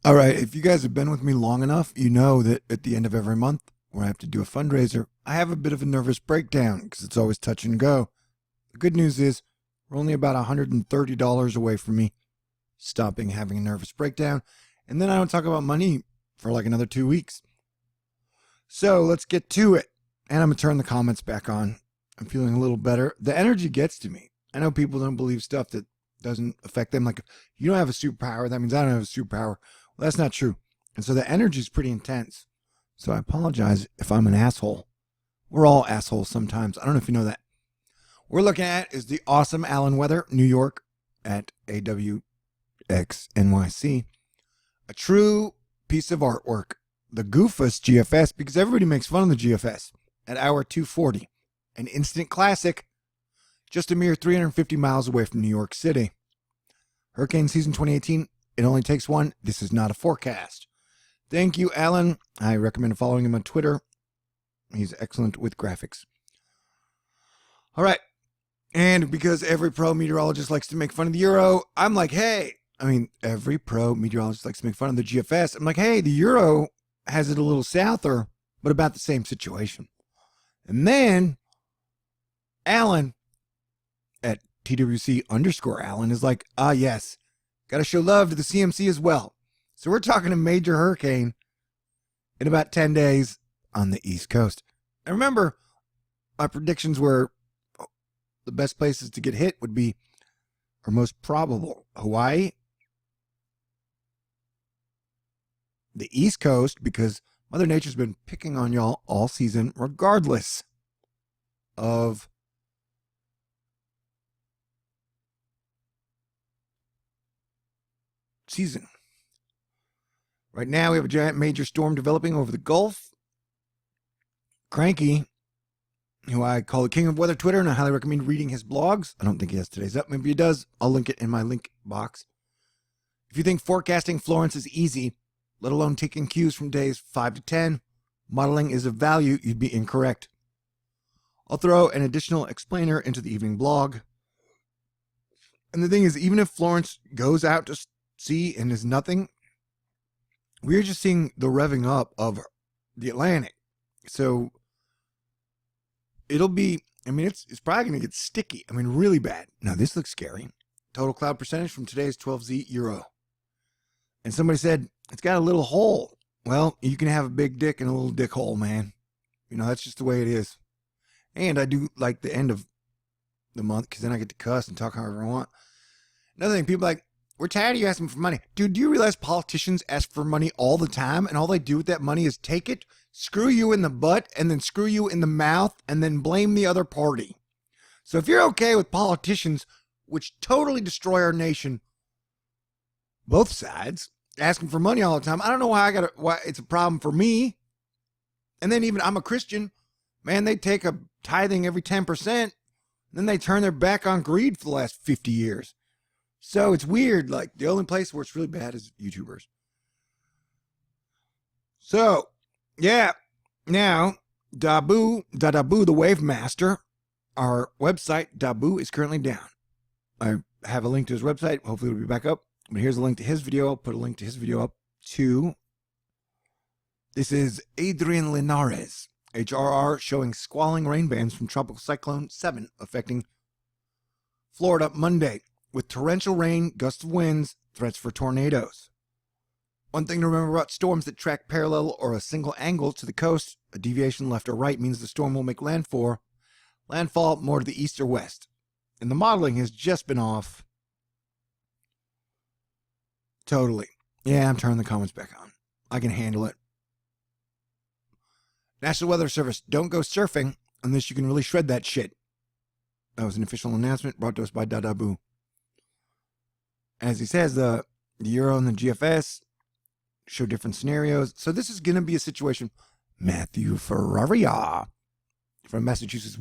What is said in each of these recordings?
All right, if you guys have been with me long enough, you know that at the end of every month, where I have to do a fundraiser, I have a bit of a nervous breakdown because it's always touch and go. The good news is we're only about $130 away from me stopping having a nervous breakdown, and then I don't talk about money for like another 2 weeks. So let's get to it. And I'm going to turn the comments back on. I'm feeling a little better. The energy gets to me. I know people don't believe stuff that doesn't affect them. Like, you don't have a superpower, that means I don't have a superpower. Well, that's not true. And so the energy is pretty intense. So I apologize if I'm an asshole. We're all assholes sometimes. I don't know if you know that. What we're looking at is the awesome Alan weather, New York, at AWXNYC. A true piece of artwork. The Goofus GFS, because everybody makes fun of the GFS, at hour 240. An instant classic, just a mere 350 miles away from New York City. Hurricane season 2018, it only takes one. This is not a forecast. Thank you, Alan. I recommend following him on Twitter. He's excellent with graphics. All right. And because every pro meteorologist likes to make fun of the Euro, I'm like, hey, every pro meteorologist likes to make fun of the GFS. I'm like, hey, the Euro has it a little souther, but about the same situation. And then Alan at TWC_Alan is like, yes, got to show love to the CMC as well. So we're talking a major hurricane in about 10 days on the East Coast. And remember, my predictions were the best places to get hit would be, or most probable, Hawaii, the East Coast, because Mother Nature's been picking on y'all all season, regardless of season. Right now, we have a giant major storm developing over the Gulf. Cranky, who I call the king of weather Twitter, and I highly recommend reading his blogs. I don't think he has today's up. Maybe he does. I'll link it in my link box. If you think forecasting Florence is easy, let alone taking cues from days 5 to 10, modeling is of value, you'd be incorrect. I'll throw an additional explainer into the evening blog. And the thing is, even if Florence goes out to sea and is nothing, we're just seeing the revving up of the Atlantic. So it'll be, it's probably going to get sticky. Really bad. Now, this looks scary. Total cloud percentage from today's 12Z Euro. And somebody said, it's got a little hole. Well, you can have a big dick and a little dick hole, man. That's just the way it is. And I do like the end of the month because then I get to cuss and talk however I want. Another thing, people are like, we're tired of you asking for money. Dude, do you realize politicians ask for money all the time and all they do with that money is take it, screw you in the butt, and then screw you in the mouth, and then blame the other party? So if you're okay with politicians, which totally destroy our nation, both sides, asking for money all the time, I don't know why it's a problem for me. And then even I'm a Christian, man, they take a tithing every 10%, then they turn their back on greed for the last 50 years. So it's weird. Like, the only place where it's really bad is YouTubers. So, yeah. Now, dadabuh, the Wave Master, our website, dadabuh, is currently down. I have a link to his website. Hopefully it'll be back up. But here's a link to his video. I'll put a link to his video up too. This is Adrian Linares, HRR, showing squalling rain bands from Tropical Cyclone 7 affecting Florida Monday, with torrential rain, gusts of winds, threats for tornadoes. One thing to remember about storms that track parallel or a single angle to the coast, a deviation left or right means the storm will make landfall more to the east or west. And the modeling has just been off. Totally. Yeah, I'm turning the comments back on. I can handle it. National Weather Service, don't go surfing unless you can really shred that shit. That was an official announcement brought to us by dadabuh. As he says, the Euro and the GFS show different scenarios. So this is going to be a situation. Matthew Ferraria from Massachusetts.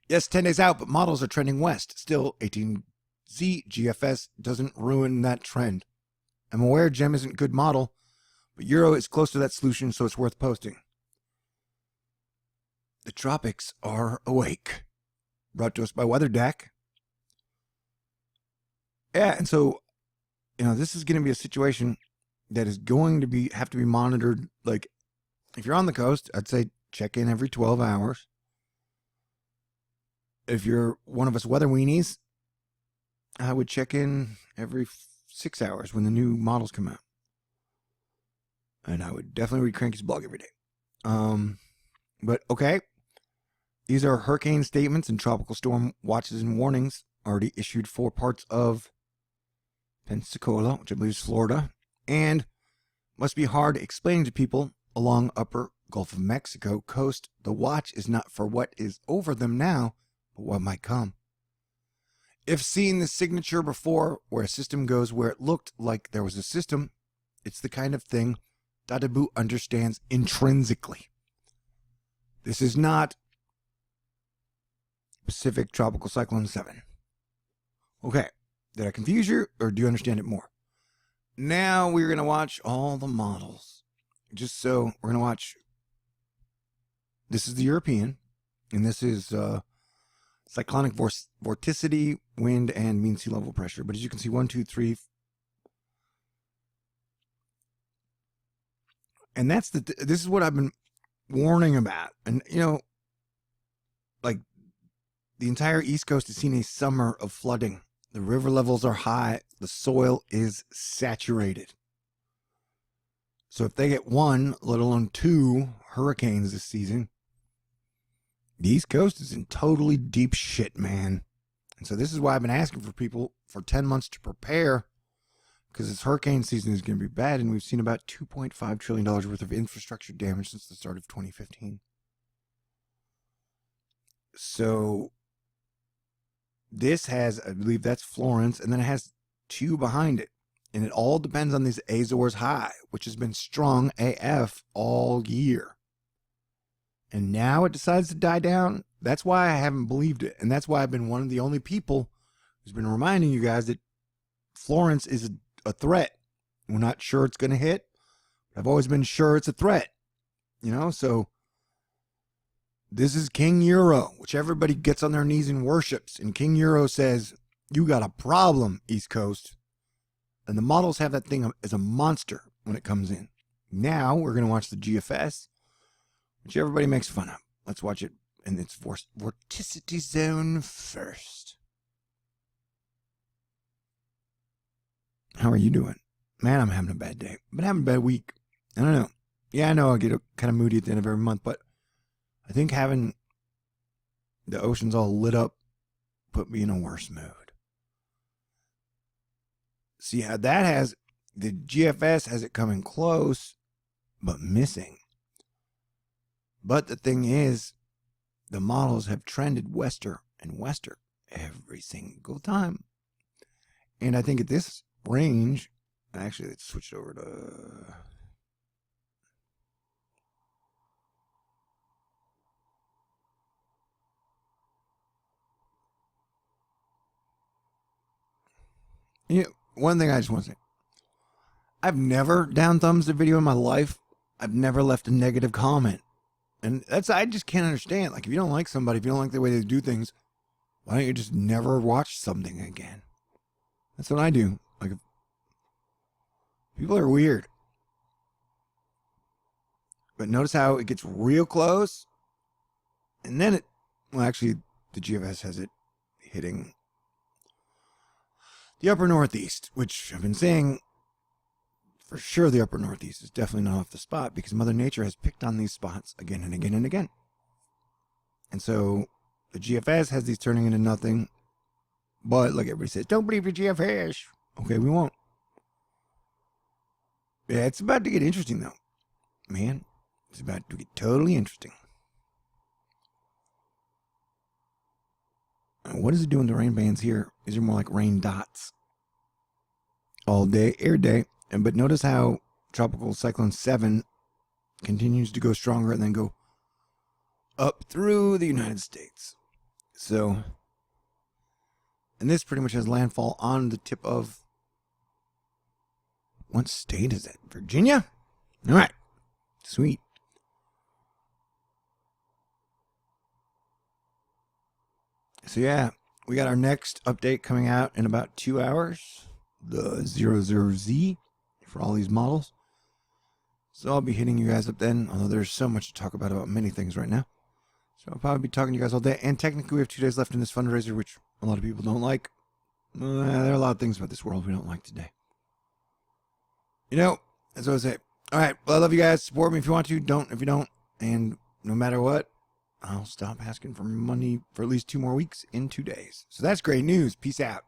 Yes, 10 days out, but models are trending west. Still, 18Z GFS doesn't ruin that trend. I'm aware GEM isn't a good model, but Euro is close to that solution, so it's worth posting. The tropics are awake. Brought to us by WeatherDeck. Yeah, and so, this is going to be a situation that is going to have to be monitored. Like, if you're on the coast, I'd say check in every 12 hours. If you're one of us weather weenies, I would check in every 6 hours when the new models come out. And I would definitely read Cranky's blog every day. But okay. These are hurricane statements and tropical storm watches and warnings already issued for parts of Pensacola, which I believe is Florida, and must be hard explaining to people along upper Gulf of Mexico coast. The watch is not for what is over them now, but what might come. If seeing the signature before where a system goes where it looked like there was a system, it's the kind of thing dadabuh understands intrinsically. This is not Pacific Tropical Cyclone 7. Okay, did I confuse you, or do you understand it more? Now we're going to watch all the models. Just so, we're going to watch, this is the European, and this is cyclonic vorticity, wind, and mean sea level pressure. But as you can see, 1, 2, 3, and that's this is what I've been warning about. And, you know, like, the entire East Coast has seen a summer of flooding. The river levels are high. The soil is saturated. So if they get 1, let alone 2 hurricanes this season, the East Coast is in totally deep shit, man. And so this is why I've been asking for people for 10 months to prepare, because this hurricane season is going to be bad, and we've seen about $2.5 trillion worth of infrastructure damage since the start of 2015. So this has, I believe that's Florence, and then it has 2 behind it. And it all depends on this Azores high, which has been strong AF all year. And now it decides to die down. That's why I haven't believed it. And that's why I've been one of the only people who's been reminding you guys that Florence is a threat. We're not sure it's going to hit. I've always been sure it's a threat. You know, so this is King Euro, which everybody gets on their knees and worships. And King Euro says, you got a problem, East Coast. And the models have that thing as a monster when it comes in. Now we're going to watch the GFS, which everybody makes fun of. Let's watch it in its vorticity zone first. How are you doing? Man, I'm having a bad day. I've been having a bad week. I don't know. Yeah, I know I get kind of moody at the end of every month, but I think having the oceans all lit up put me in a worse mood. See how that has, the GFS has it coming close, but missing. But the thing is, the models have trended wester and wester every single time. And I think at this range, actually let's switch over to, yeah, one thing I just want to say. I've never down thumbs a video in my life. I've never left a negative comment. And that's, I just can't understand. Like, if you don't like somebody, if you don't like the way they do things, why don't you just never watch something again? That's what I do. Like, people are weird. But notice how it gets real close. And then it, well, actually, the GFS has it hitting the upper northeast, which I've been saying for sure the upper northeast is definitely not off the spot, because Mother Nature has picked on these spots again and again and again. And so the GFS has these turning into nothing. But like everybody says, don't believe your GFS. Okay, we won't. Yeah, it's about to get interesting though. Man, it's about to get totally interesting. What is it doing to rain bands here? These are more like rain dots. All day, air day. But notice how Tropical Cyclone 7 continues to go stronger and then go up through the United States. So, and this pretty much has landfall on the tip of, what state is that? Virginia? All right. Sweet. So yeah, we got our next update coming out in about 2 hours. The 00Z for all these models. So I'll be hitting you guys up then, although there's so much to talk about many things right now. So I'll probably be talking to you guys all day. And technically we have 2 days left in this fundraiser, which a lot of people don't like. There are a lot of things about this world we don't like today. You know, that's what I say. All right, well, I love you guys. Support me if you want to. Don't if you don't. And no matter what, I'll stop asking for money for at least 2 more weeks in 2 days. So that's great news. Peace out.